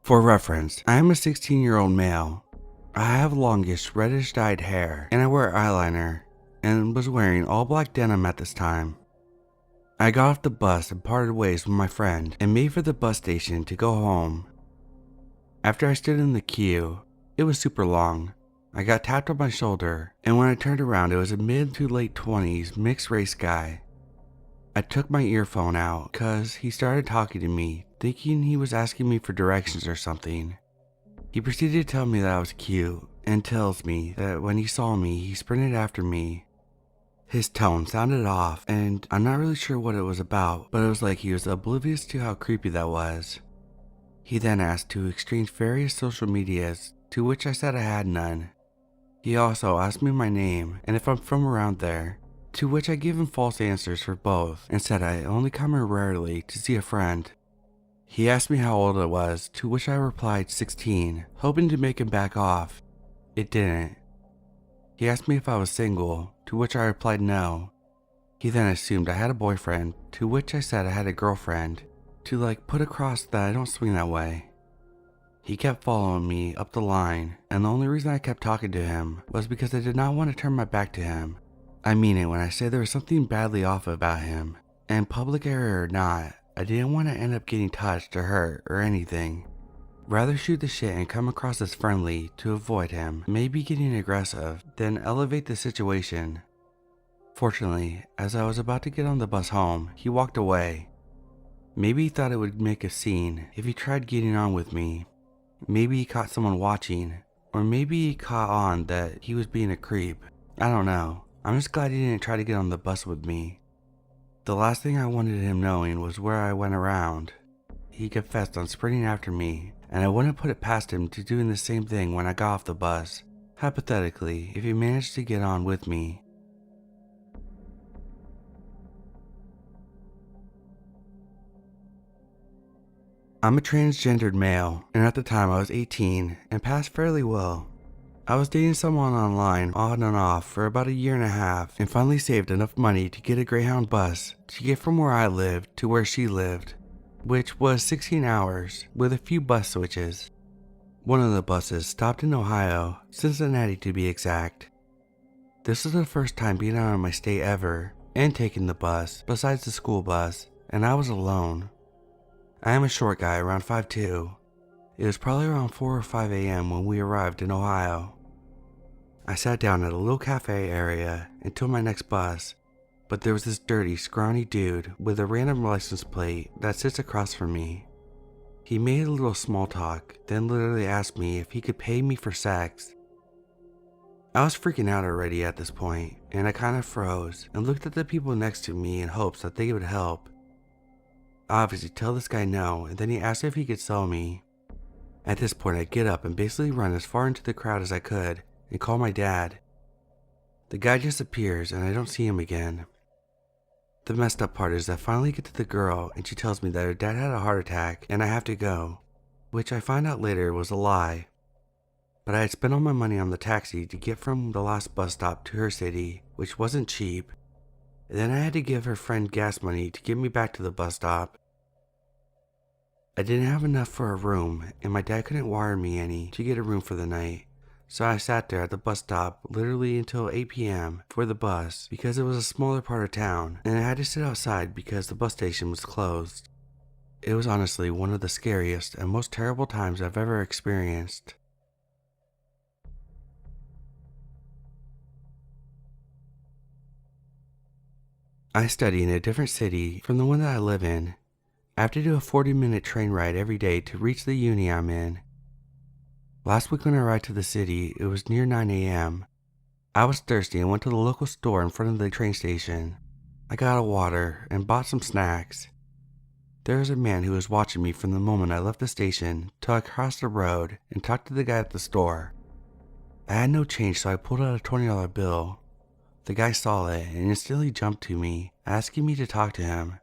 For reference, I am a 16-year-old male. I have longish reddish dyed hair and I wear eyeliner and was wearing all black denim at this time. I got off the bus and parted ways with my friend and made for the bus station to go home. After I stood in the queue, it was super long. I got tapped on my shoulder and when I turned around it was a mid to late 20s mixed race guy. I took my earphone out cause he started talking to me, thinking he was asking me for directions or something. He proceeded to tell me that I was cute and tells me that when he saw me, he sprinted after me. His tone sounded off and I'm not really sure what it was about, but it was like he was oblivious to how creepy that was. He then asked to exchange various social medias, to which I said I had none. He also asked me my name and if I'm from around there, to which I gave him false answers for both and said I only come here rarely to see a friend. He asked me how old I was, to which I replied 16, hoping to make him back off. It didn't. He asked me if I was single, to which I replied no. He then assumed I had a boyfriend, to which I said I had a girlfriend, to put across that I don't swing that way. He kept following me up the line, and the only reason I kept talking to him was because I did not want to turn my back to him. I mean it when I say there was something badly off about him, and public area or not, I didn't want to end up getting touched or hurt or anything. Rather shoot the shit and come across as friendly to avoid him, maybe getting aggressive, than elevate the situation. Fortunately, as I was about to get on the bus home, he walked away. Maybe he thought it would make a scene if he tried getting on with me. Maybe he caught someone watching, or maybe he caught on that he was being a creep. I don't know. I'm just glad he didn't try to get on the bus with me. The last thing I wanted him knowing was where I went around. He confessed on sprinting after me, and I wouldn't put it past him to doing the same thing when I got off the bus, hypothetically, if he managed to get on with me. I'm a transgendered male, and at the time I was 18 and passed fairly well. I was dating someone online on and off for about a year and a half and finally saved enough money to get a Greyhound bus to get from where I lived to where she lived, which was 16 hours with a few bus switches. One of the buses stopped in Ohio, Cincinnati to be exact. This was the first time being out of my state ever and taking the bus besides the school bus, and I was alone. I am a short guy around 5'2". It was probably around 4 or 5 a.m. when we arrived in Ohio. I sat down at a little cafe area until my next bus, but there was this dirty, scrawny dude with a random license plate that sits across from me. He made a little small talk, then literally asked me if he could pay me for sex. I was freaking out already at this point, and I kind of froze and looked at the people next to me in hopes that they would help. I obviously tell this guy no, and then he asked if he could sell me. At this point, I get up and basically run as far into the crowd as I could and call my dad. The guy just appears and I don't see him again. The messed up part is I finally get to the girl and she tells me that her dad had a heart attack and I have to go, which I find out later was a lie. But I had spent all my money on the taxi to get from the last bus stop to her city, which wasn't cheap. And then I had to give her friend gas money to get me back to the bus stop. I didn't have enough for a room, and my dad couldn't wire me any to get a room for the night. So I sat there at the bus stop literally until 8 p.m. for the bus because it was a smaller part of town, and I had to sit outside because the bus station was closed. It was honestly one of the scariest and most terrible times I've ever experienced. I study in a different city from the one that I live in. I have to do a 40-minute train ride every day to reach the uni I'm in. Last week when I arrived to the city, it was near 9 a.m. I was thirsty and went to the local store in front of the train station. I got a water and bought some snacks. There was a man who was watching me from the moment I left the station till I crossed the road and talked to the guy at the store. I had no change, so I pulled out a $20 bill. The guy saw it and instantly jumped to me, asking me to talk to him.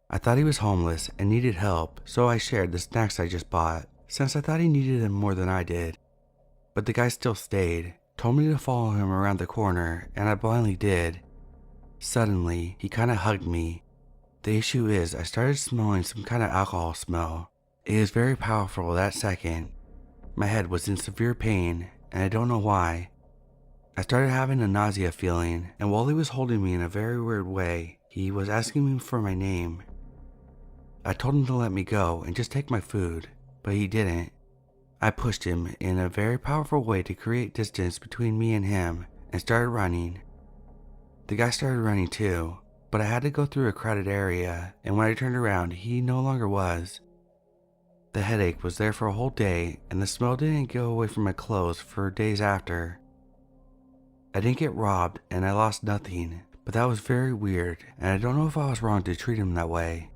I thought he was homeless and needed help, so I shared the snacks I just bought, since I thought he needed them more than I did. But the guy still stayed, told me to follow him around the corner, and I blindly did. Suddenly, he kinda hugged me. The issue is, I started smelling some kind of alcohol smell. It was very powerful that second. My head was in severe pain, and I don't know why. I started having a nausea feeling, and while he was holding me in a very weird way, he was asking me for my name. I told him to let me go and just take my food, but he didn't. I pushed him in a very powerful way to create distance between me and him and started running. The guy started running too, but I had to go through a crowded area, and when I turned around, he no longer was. The headache was there for a whole day, and the smell didn't go away from my clothes for days after. I didn't get robbed and I lost nothing, but that was very weird, and I don't know if I was wrong to treat him that way.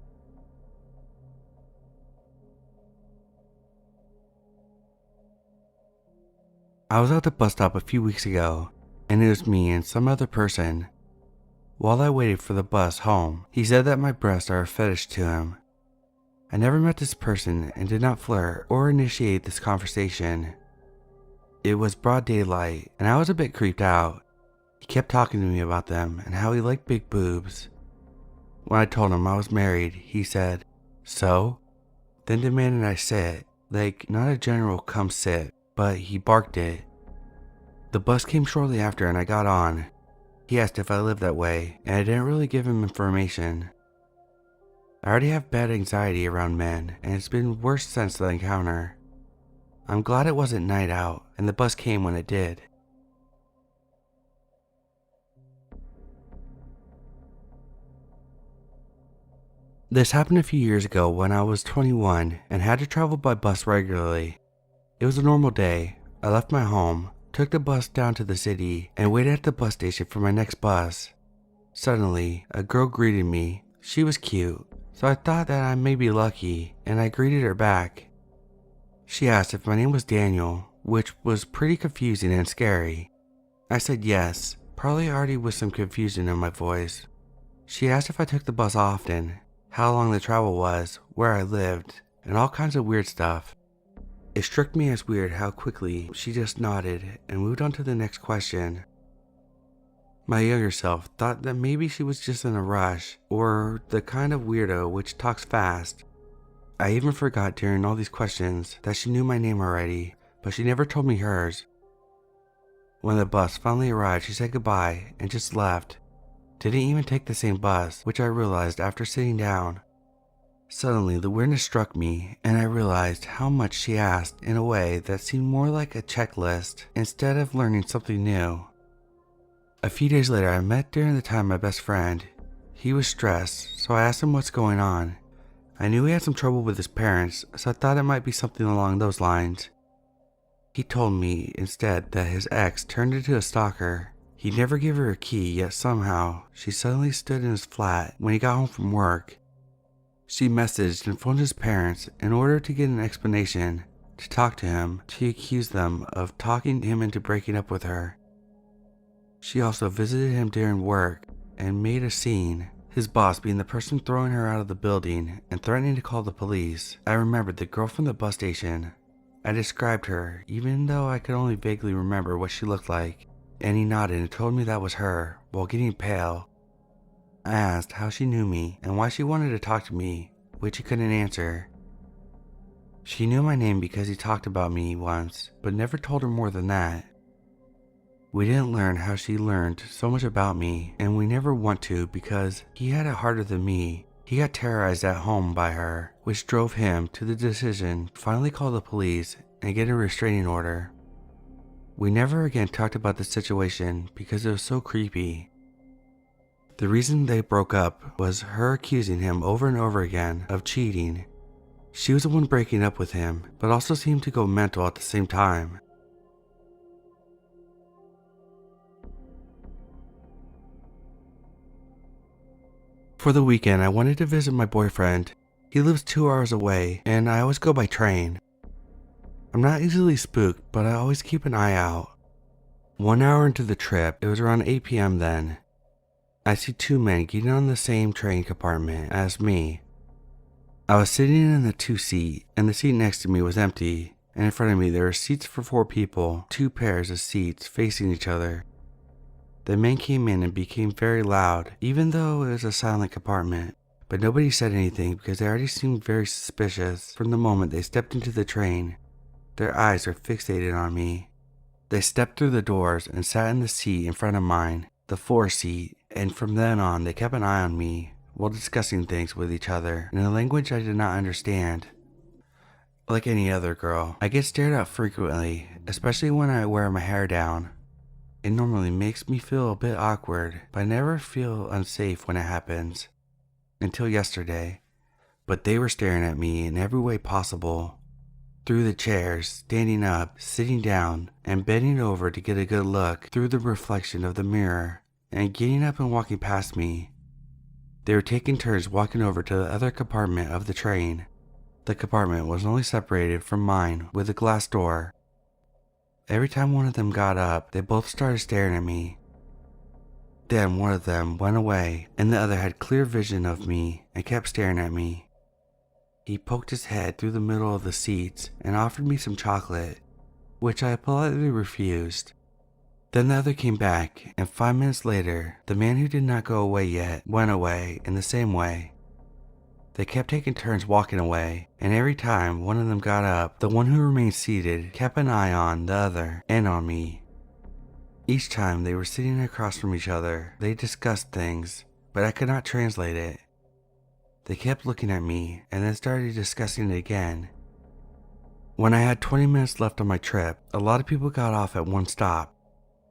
I was at the bus stop a few weeks ago, and it was me and some other person. While I waited for the bus home, he said that my breasts are a fetish to him. I never met this person and did not flirt or initiate this conversation. It was broad daylight, and I was a bit creeped out. He kept talking to me about them and how he liked big boobs. When I told him I was married, he said, "So?" Then demanded I sit, like not a general come sit, but he barked it. The bus came shortly after and I got on. He asked if I lived that way, and I didn't really give him information. I already have bad anxiety around men, and it's been worse since the encounter. I'm glad it wasn't night out, and the bus came when it did. This happened a few years ago when I was 21 and had to travel by bus regularly. It was a normal day. I left my home, took the bus down to the city, and waited at the bus station for my next bus. Suddenly, a girl greeted me. She was cute, so I thought that I may be lucky, and I greeted her back. She asked if my name was Daniel, which was pretty confusing and scary. I said yes, probably already with some confusion in my voice. She asked if I took the bus often, how long the travel was, where I lived, and all kinds of weird stuff. It struck me as weird how quickly she just nodded and moved on to the next question. My younger self thought that maybe she was just in a rush, or the kind of weirdo which talks fast. I even forgot during all these questions that she knew my name already, but she never told me hers. When the bus finally arrived, she said goodbye and just left. Didn't even take the same bus, which I realized after sitting down. Suddenly, the weirdness struck me, and I realized how much she asked in a way that seemed more like a checklist instead of learning something new. A few days later, I met during the time my best friend. He was stressed, so I asked him what's going on. I knew he had some trouble with his parents, so I thought it might be something along those lines. He told me instead that his ex turned into a stalker. He never gave her a key, yet somehow she suddenly stood in his flat when he got home from work. She messaged and phoned his parents in order to get an explanation, to talk to him, to accuse them of talking him into breaking up with her. She also visited him during work and made a scene, his boss being the person throwing her out of the building and threatening to call the police. I remembered the girl from the bus station. I described her, even though I could only vaguely remember what she looked like, and he nodded and told me that was her, while getting pale. I asked how she knew me and why she wanted to talk to me, which he couldn't answer. She knew my name because he talked about me once, but never told her more than that. We didn't learn how she learned so much about me, and we never want to because he had it harder than me. He got terrorized at home by her, which drove him to the decision to finally call the police and get a restraining order. We never again talked about the situation because it was so creepy. The reason they broke up was her accusing him over and over again of cheating. She was the one breaking up with him, but also seemed to go mental at the same time. For the weekend, I wanted to visit my boyfriend. He lives 2 hours away, and I always go by train. I'm not easily spooked, but I always keep an eye out. 1 hour into the trip, it was around 8 p.m. then. I see 2 men getting on the same train compartment as me. I was sitting in the 2 seat, and the seat next to me was empty, and in front of me there were seats for 4 people, 2 pairs of seats facing each other. The men came in and became very loud, even though it was a silent compartment, but nobody said anything because they already seemed very suspicious from the moment they stepped into the train. Their eyes were fixated on me. They stepped through the doors and sat in the seat in front of mine, the 4 seat, and from then on they kept an eye on me while discussing things with each other in a language I did not understand. Like any other girl, I get stared at frequently, especially when I wear my hair down. It normally makes me feel a bit awkward, but I never feel unsafe when it happens. Until yesterday. But they were staring at me in every way possible. Through the chairs, standing up, sitting down, and bending over to get a good look through the reflection of the mirror, and getting up and walking past me. They were taking turns walking over to the other compartment of the train. The compartment was only separated from mine with a glass door. Every time one of them got up, they both started staring at me. Then one of them went away, and the other had clear vision of me and kept staring at me. He poked his head through the middle of the seats and offered me some chocolate, which I politely refused. Then the other came back, and 5 minutes later, the man who did not go away yet went away in the same way. They kept taking turns walking away, and every time one of them got up, the one who remained seated kept an eye on the other and on me. Each time they were sitting across from each other, they discussed things, but I could not translate it. They kept looking at me and then started discussing it again. When I had 20 minutes left on my trip, a lot of people got off at one stop.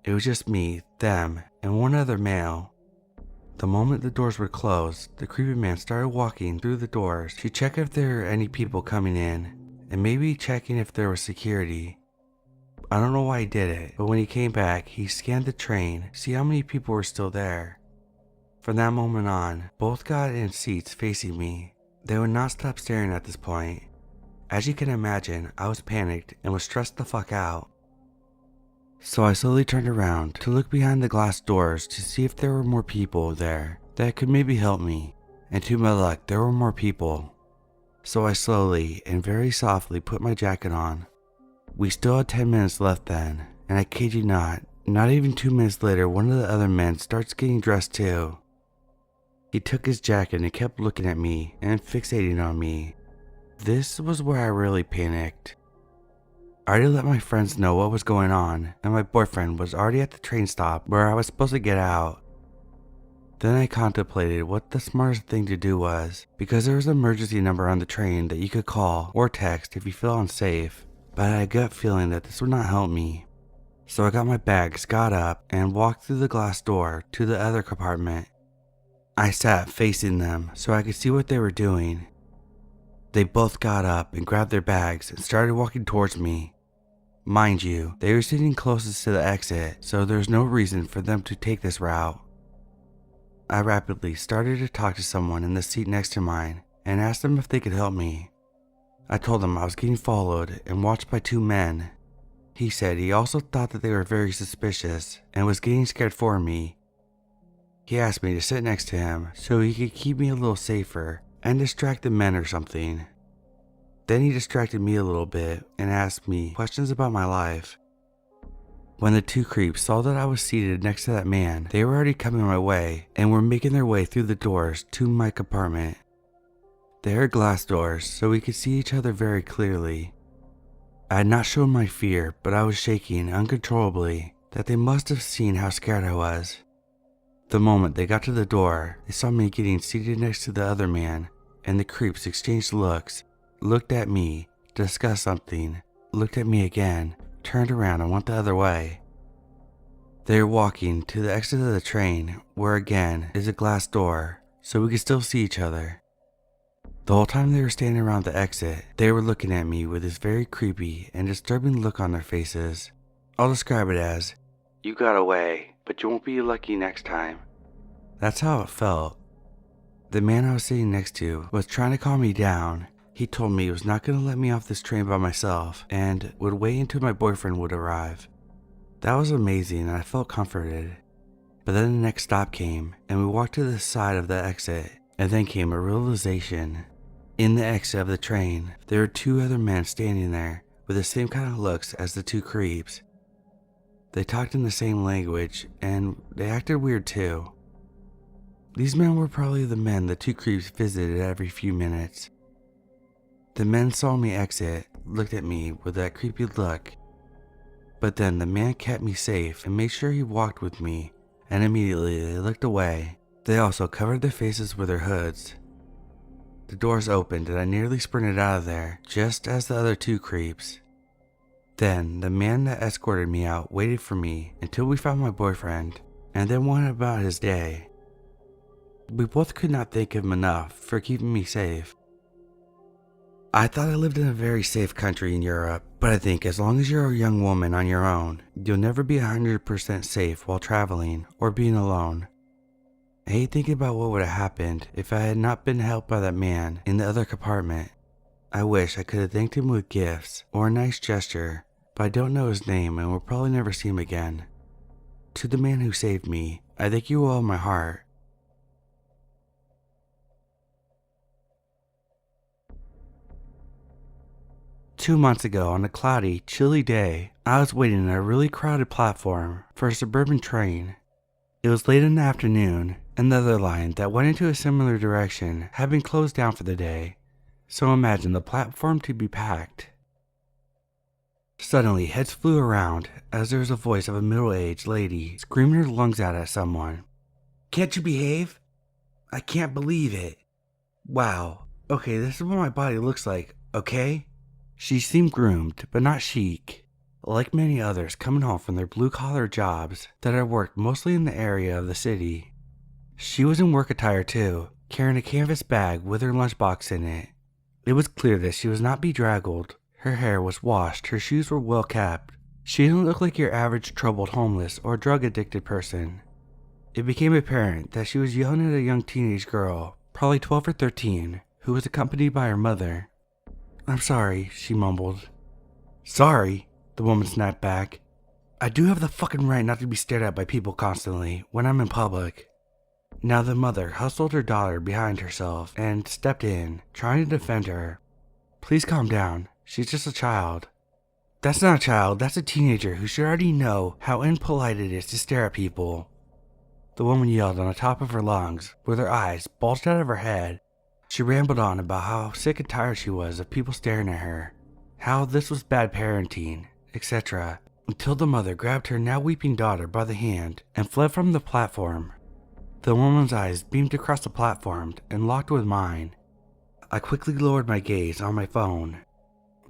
It was just me, them, and one other male. The moment the doors were closed, the creepy man started walking through the doors to check if there were any people coming in, and maybe checking if there was security. I don't know why he did it, but when he came back, he scanned the train to see how many people were still there. From that moment on, both got in seats facing me. They would not stop staring at this point. As you can imagine, I was panicked and was stressed the fuck out. So I slowly turned around to look behind the glass doors to see if there were more people there that could maybe help me, and to my luck there were more people. So I slowly and very softly put my jacket on. We still had 10 minutes left then, and I kid you not even 2 minutes later one of the other men starts getting dressed too. He took his jacket and kept looking at me and fixating on me. This was where I really panicked. I already let my friends know what was going on, and my boyfriend was already at the train stop where I was supposed to get out. Then I contemplated what the smartest thing to do was, because there was an emergency number on the train that you could call or text if you feel unsafe, but I had a gut feeling that this would not help me. So I got my bags, got up, and walked through the glass door to the other compartment. I sat facing them so I could see what they were doing. They both got up and grabbed their bags and started walking towards me. Mind you, they were sitting closest to the exit, so there was no reason for them to take this route. I rapidly started to talk to someone in the seat next to mine and asked them if they could help me. I told him I was getting followed and watched by 2 men. He said he also thought that they were very suspicious and was getting scared for me. He asked me to sit next to him so he could keep me a little safer and distract the men or something. Then he distracted me a little bit and asked me questions about my life. When the 2 creeps saw that I was seated next to that man, they were already coming my way and were making their way through the doors to my compartment. They are glass doors, so we could see each other very clearly. I had not shown my fear, but I was shaking uncontrollably that they must have seen how scared I was. The moment they got to the door, they saw me getting seated next to the other man, and the creeps exchanged looks, looked at me, discussed something, looked at me again, turned around and went the other way. They were walking to the exit of the train, where again is a glass door, so we could still see each other. The whole time they were standing around the exit, they were looking at me with this very creepy and disturbing look on their faces. I'll describe it as, "You got away, but you won't be lucky next time." That's how it felt. The man I was sitting next to was trying to calm me down. He told me he was not going to let me off this train by myself and would wait until my boyfriend would arrive. That was amazing and I felt comforted. But then the next stop came and we walked to the side of the exit, and then came a realization. In the exit of the train, there were two other men standing there with the same kind of looks as the two creeps. They talked in the same language and they acted weird too. These men were probably the men the two creeps visited every few minutes. The men saw me exit, looked at me with that creepy look, but then the man kept me safe and made sure he walked with me, and immediately they looked away. They also covered their faces with their hoods. The doors opened and I nearly sprinted out of there, just as the other two creeps. Then the man that escorted me out waited for me until we found my boyfriend, and then went about his day. We both could not thank him enough for keeping me safe. I thought I lived in a very safe country in Europe, but I think as long as you're a young woman on your own, you'll never be 100% safe while traveling or being alone. I hate thinking about what would have happened if I had not been helped by that man in the other compartment. I wish I could have thanked him with gifts or a nice gesture, but I don't know his name and will probably never see him again. To the man who saved me, I thank you with all my heart. Two months ago, on a cloudy, chilly day, I was waiting on a really crowded platform for a suburban train. It was late in the afternoon, and the other line that went into a similar direction had been closed down for the day, so imagine the platform to be packed. Suddenly, heads flew around as there was a voice of a middle-aged lady screaming her lungs out at someone. "Can't you behave? I can't believe it. Wow, okay, this is what my body looks like, okay?" She seemed groomed, but not chic, like many others coming home from their blue-collar jobs that had worked mostly in the area of the city. She was in work attire too, carrying a canvas bag with her lunchbox in it. It was clear that she was not bedraggled. Her hair was washed, her shoes were well kept. She didn't look like your average troubled homeless or drug-addicted person. It became apparent that she was yelling at a young teenage girl, probably 12 or 13, who was accompanied by her mother. "I'm sorry," she mumbled. "Sorry?" the woman snapped back. "I do have the fucking right not to be stared at by people constantly when I'm in public." Now the mother hustled her daughter behind herself and stepped in, trying to defend her. "Please calm down. She's just a child." "That's not a child, that's a teenager who should already know how impolite it is to stare at people." The woman yelled on the top of her lungs, with her eyes bulged out of her head. She rambled on about how sick and tired she was of people staring at her, how this was bad parenting, etc., until the mother grabbed her now weeping daughter by the hand and fled from the platform. The woman's eyes beamed across the platform and locked with mine. I quickly lowered my gaze on my phone.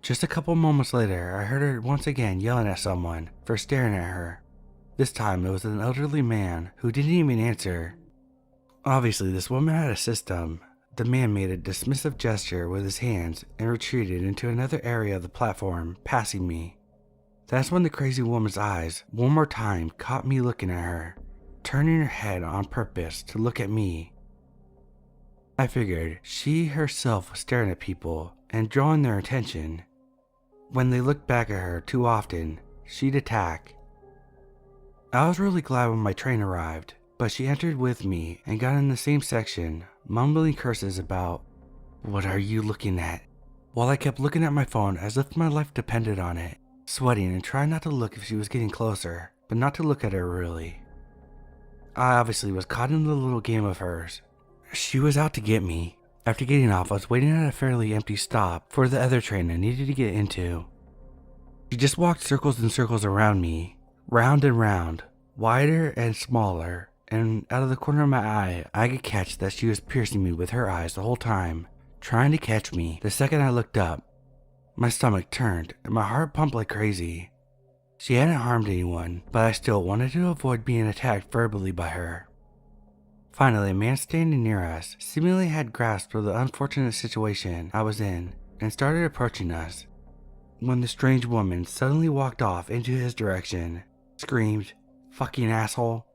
Just a couple moments later, I heard her once again yelling at someone for staring at her. This time it was an elderly man who didn't even answer. Obviously, this woman had a system. The man made a dismissive gesture with his hands and retreated into another area of the platform, passing me. That's when the crazy woman's eyes, one more time, caught me looking at her, turning her head on purpose to look at me. I figured she herself was staring at people and drawing their attention. When they looked back at her too often, she'd attack. I was really glad when my train arrived, but she entered with me and got in the same section, mumbling curses about, "What are you looking at?" while I kept looking at my phone as if my life depended on it, sweating and trying not to look if she was getting closer, but not to look at her really. I obviously was caught in the little game of hers. She was out to get me. After getting off, I was waiting at a fairly empty stop for the other train I needed to get into. She just walked circles and circles around me, round and round, wider and smaller, and out of the corner of my eye, I could catch that she was piercing me with her eyes the whole time, trying to catch me. The second I looked up, my stomach turned and my heart pumped like crazy. She hadn't harmed anyone, but I still wanted to avoid being attacked verbally by her. Finally, a man standing near us seemingly had grasp of the unfortunate situation I was in and started approaching us, when the strange woman suddenly walked off into his direction, screamed, "Fucking asshole,"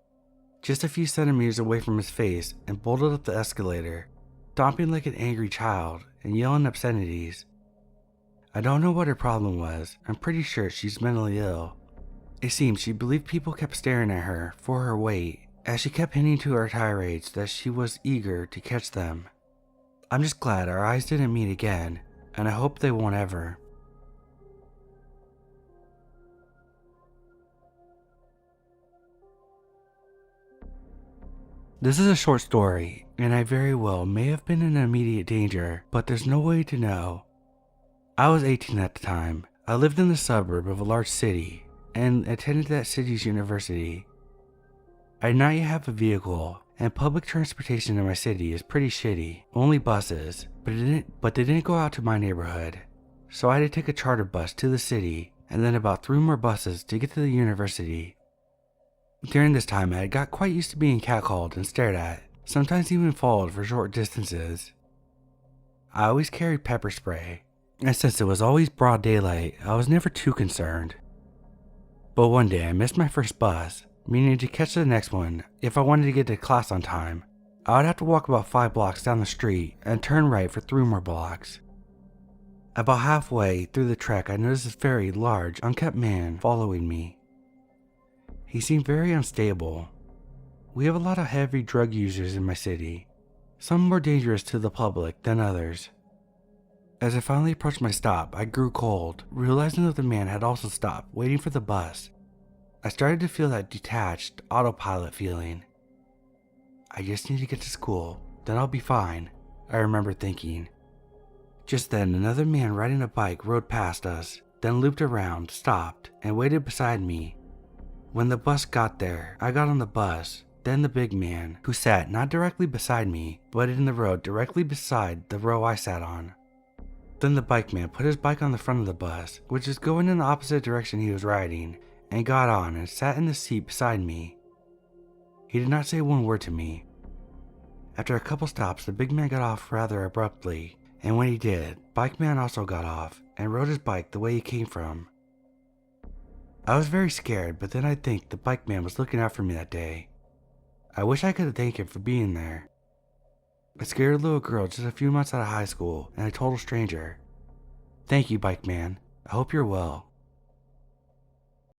just a few centimeters away from his face, and bolted up the escalator, stomping like an angry child and yelling obscenities. I don't know what her problem was. I'm pretty sure she's mentally ill. It seemed she believed people kept staring at her for her weight, as she kept hinting to her tirades that she was eager to catch them. I'm just glad our eyes didn't meet again, and I hope they won't ever. This is a short story, and I very well may have been in immediate danger, but there's no way to know. I was 18 at the time. I lived in the suburb of a large city, and attended that city's university. I did not yet have a vehicle, and public transportation in my city is pretty shitty, only buses, but they didn't go out to my neighborhood. So I had to take a charter bus to the city, and then about 3 more buses to get to the university. During this time, I got quite used to being catcalled and stared at, sometimes even followed for short distances. I always carried pepper spray, and since it was always broad daylight, I was never too concerned. But one day I missed my first bus, meaning to catch the next one if I wanted to get to class on time. I would have to walk about 5 blocks down the street and turn right for 3 more blocks. About halfway through the trek, I noticed this very large, unkempt man following me. He seemed very unstable. We have a lot of heavy drug users in my city, some more dangerous to the public than others. As I finally approached my stop, I grew cold, realizing that the man had also stopped, waiting for the bus. I started to feel that detached, autopilot feeling. I just need to get to school, then I'll be fine, I remember thinking. Just then, another man riding a bike rode past us, then looped around, stopped, and waited beside me. When the bus got there, I got on the bus, then the big man, who sat not directly beside me, but in the road directly beside the row I sat on. Then the bike man put his bike on the front of the bus, which is going in the opposite direction he was riding, and got on and sat in the seat beside me. He did not say one word to me. After a couple stops, the big man got off rather abruptly, and when he did, bike man also got off and rode his bike the way he came from. I was very scared, but then I think the bike man was looking out for me that day. I wish I could thank him for being there. I scared a little girl just a few months out of high school and a total stranger. Thank you, bike man. I hope you're well.